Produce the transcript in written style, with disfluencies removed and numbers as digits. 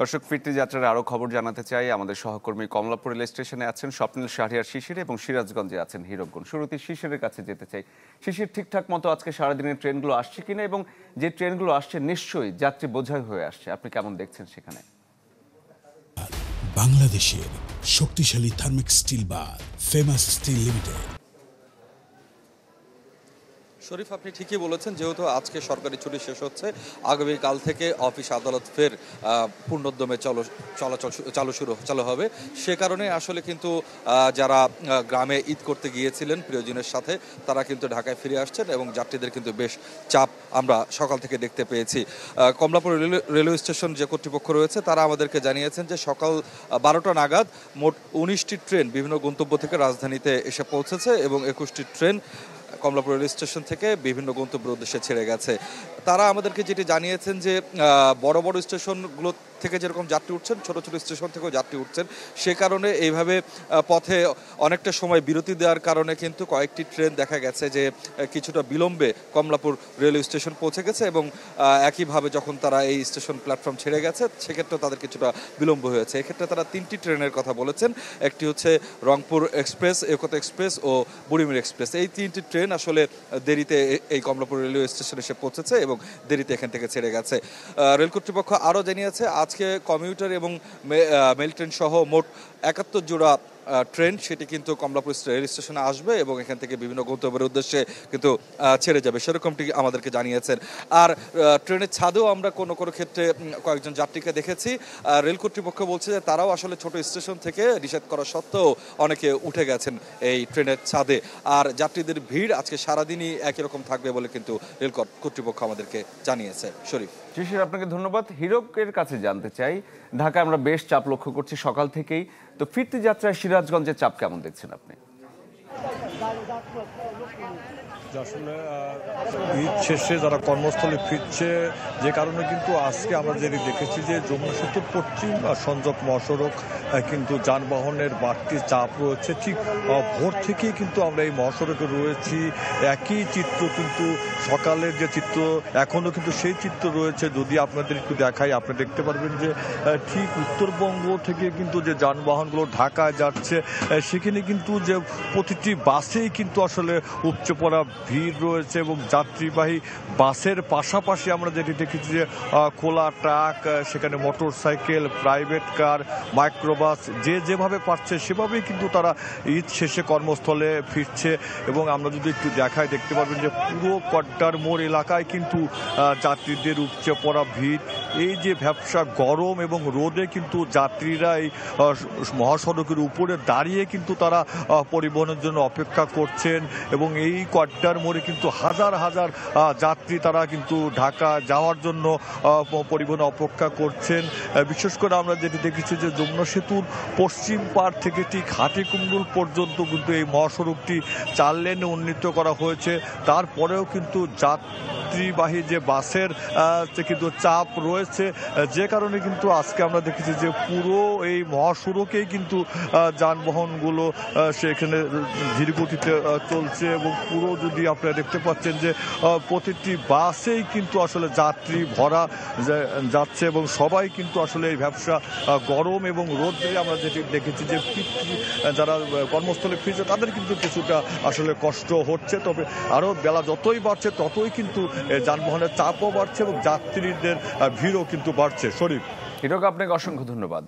দর্শক, ফিরতি যাত্রার আরও খবর জানাতে চাই। আমাদের সহকর্মী কমলাপুর রেল স্টেশনে আছেন স্বপ্নিল, শাহরিয়ার, শিশির এবং সিরাজগঞ্জে আছেন হীরকগুণ। শুরুতে শিশিরের কাছে যেতে চাই। শিশির, ঠিকঠাক মতো আজকে সারাদিনের ট্রেনগুলো আসছে কিনা, এবং যে ট্রেনগুলো আসছে নিশ্চয়ই যাত্রী বোঝাই হয়ে আসছে, আপনি কেমন দেখছেন সেখানে? বাংলাদেশের শক্তিশালী thermic steel bar famous steel limited. Sharif, আপনি ঠিকই বলেছেন। যেহেতু আজকে সরকারি ছুটি শেষ হচ্ছে, আগামীকাল থেকে অফিস আদালত ফের পূর্ণোদ্যমে চালু হবে। সে কারণে আসলে কিন্তু যারা গ্রামে ঈদ করতে গিয়েছিলেন প্রিয়জনের সাথে, তারা কিন্তু ঢাকায় ফিরে আসছেন এবং যাত্রীদের কিন্তু বেশ চাপ আমরা সকাল থেকে দেখতে পেয়েছি। কমলাপুর রেলওয়ে স্টেশন যে কর্তৃপক্ষ রয়েছে, তারা আমাদেরকে জানিয়েছেন যে সকাল 12টা নাগাদ মোট 19টি ট্রেন বিভিন্ন গন্তব্য থেকে রাজধানীতে এসে পৌঁছেছে এবং 21টি ট্রেন কমলাপুর রেল স্টেশন থেকে বিভিন্ন গন্তব্যের উদ্দেশ্যে ছেড়ে গেছে। তারা আমাদেরকে যেটি জানিয়েছেন যে বড় বড় স্টেশনগুলো থেকে যেরকম যাত্রী উঠছেন, ছোট ছোট স্টেশন থেকেও যাত্রী উঠছেন। সে কারণে এইভাবে পথে অনেকটা সময় বিরতি দেওয়ার কারণে কিন্তু কয়েকটি ট্রেন দেখা গেছে যে কিছুটা বিলম্বে কমলাপুর রেলওয়ে স্টেশন পৌঁছে গেছে এবং একইভাবে যখন তারা এই স্টেশন প্ল্যাটফর্ম ছেড়ে গেছে, সেক্ষেত্রে তাদের কিছুটা বিলম্ব হয়েছে। এক্ষেত্রে তারা 3টি ট্রেনের কথা বলেছেন। একটি হচ্ছে রংপুর এক্সপ্রেস, একতা এক্সপ্রেস ও বুড়িমির এক্সপ্রেস। এই 3টি ট্রেন আসলে দেরিতে এই কমলাপুর রেলওয়ে স্টেশনে এসে পৌঁছেছে এবং দেরিতে এখান থেকে ছেড়ে গেছে। রেল কর্তৃপক্ষ আরও জানিয়েছে আজকে কমিউটার এবং মেল ট্রেন সহ মোট 71 জোড়া ট্রেন সেটি কিন্তু কমলাপুর রেল স্টেশনে আসবে এবং এখান থেকে বিভিন্ন গন্তব্যের উদ্দেশ্যে কিন্তু ছেড়ে যাবে, সেরকমটি আমাদেরকে জানিয়েছেন। আর ট্রেনের ছাদেও আমরা কোনো ক্ষেত্রে কয়েকজন যাত্রীকে দেখেছি। রেল কর্তৃপক্ষ বলছে যে তারাও আসলে ছোট স্টেশন থেকে নিষেধ করা সত্ত্বেও অনেকে উঠে গেছেন এই ট্রেনের ছাদে। আর যাত্রীদের ভিড় আজকে সারাদিনই একই রকম থাকবে বলে কিন্তু রেল কর্তৃপক্ষ আমাদেরকে জানিয়েছে। শরীফ, শিশির, আপনাকে ধন্যবাদ। হীরকের কাছে জানতে চাই, ঢাকায় আমরা বেশ চাপ লক্ষ্য করছি সকাল থেকেই, তো ফিরতি যাত্রায় সিরাজগঞ্জের চাপ কেমন দেখছেন আপনি? আসলে ঈদ শেষে যারা কর্মস্থলে ফিরছে, যে কারণে কিন্তু আজকে আমরা যেটি দেখেছি যে যমুনা সেতুর পশ্চিম সংযোগ মহাসড়ক কিন্তু যানবাহনের বাড়তি চাপ রয়েছে। ঠিক ভোর থেকেই কিন্তু আমরা এই মহাসড়কে রয়েছি। একই চিত্র কিন্তু সকালের যে চিত্র এখনও কিন্তু সেই চিত্র রয়েছে। যদি আপনাদের একটু দেখাই, আপনি দেখতে পারবেন যে ঠিক উত্তরবঙ্গ থেকে কিন্তু যে যানবাহনগুলো ঢাকায় যাচ্ছে, সেখানে কিন্তু যে প্রতিটি বাসেই কিন্তু আসলে উপচে পড়া ভিড় রয়েছে এবং যাত্রীবাহী বাসের পাশাপাশি আমরা যেটি দেখেছি যে খোলা ট্রাক, সেখানে motor cycle, private car, microbus, যে যেভাবে পারছে সেভাবেই কিন্তু তারা ঈদ শেষে কর্মস্থলে ফিরছে। এবং আমরা যদি একটু দেখাই, দেখতে পারবেন যে পুরো কড্ডার মোড় এলাকায় কিন্তু যাত্রীদের উপচে পড়া ভিড়। এই যে ব্যবসা গরম এবং রোদে কিন্তু যাত্রীরা এই মহাসড়কের উপরে দাঁড়িয়ে কিন্তু তারা পরিবহনের জন্য অপেক্ষা করছেন এবং এই কড্ডার মোড়ে কিন্তু হাজার হাজার যাত্রী তারা কিন্তু ঢাকা যাওয়ার জন্য পরিবহনে অপেক্ষা করছেন। বিশেষ করে আমরা যেটি দেখেছি যে যমুনা সেতুর পশ্চিম পাড় থেকে ঠিক হাটিকুমরুল পর্যন্ত কিন্তু এই মহাসড়কটি 4 লেনে উন্নীত করা হয়েছে। তারপরেও কিন্তু যাত্রীবাহী যে বাসের কিন্তু চাপ রয়েছে, যে কারণে কিন্তু আজকে আমরা দেখেছি যে পুরো এই মহাসড়কেই কিন্তু যানবাহনগুলো সেখানে ধীরগতিতে চলছে এবং পুরো যদি আপনারা দেখতে পাচ্ছেন যে প্রতিটি বাসেই কিন্তু আসলে যাত্রী ভরা যাচ্ছে এবং সবাই কিন্তু আসলে এই ব্যবসা গরম এবং রোদে আমরা যেটি দেখেছি যে যারা কর্মস্থলে ফিরছে তাদের কিন্তু কিছুটা আসলে কষ্ট হচ্ছে। তবে আরও বেলা যতই বাড়ছে ততই কিন্তু যানবাহনের চাপও বাড়ছে এবং যাত্রীদের ভিড়ও কিন্তু বাড়ছে। শরীফ, হীরক, আপনাকে অসংখ্য ধন্যবাদ।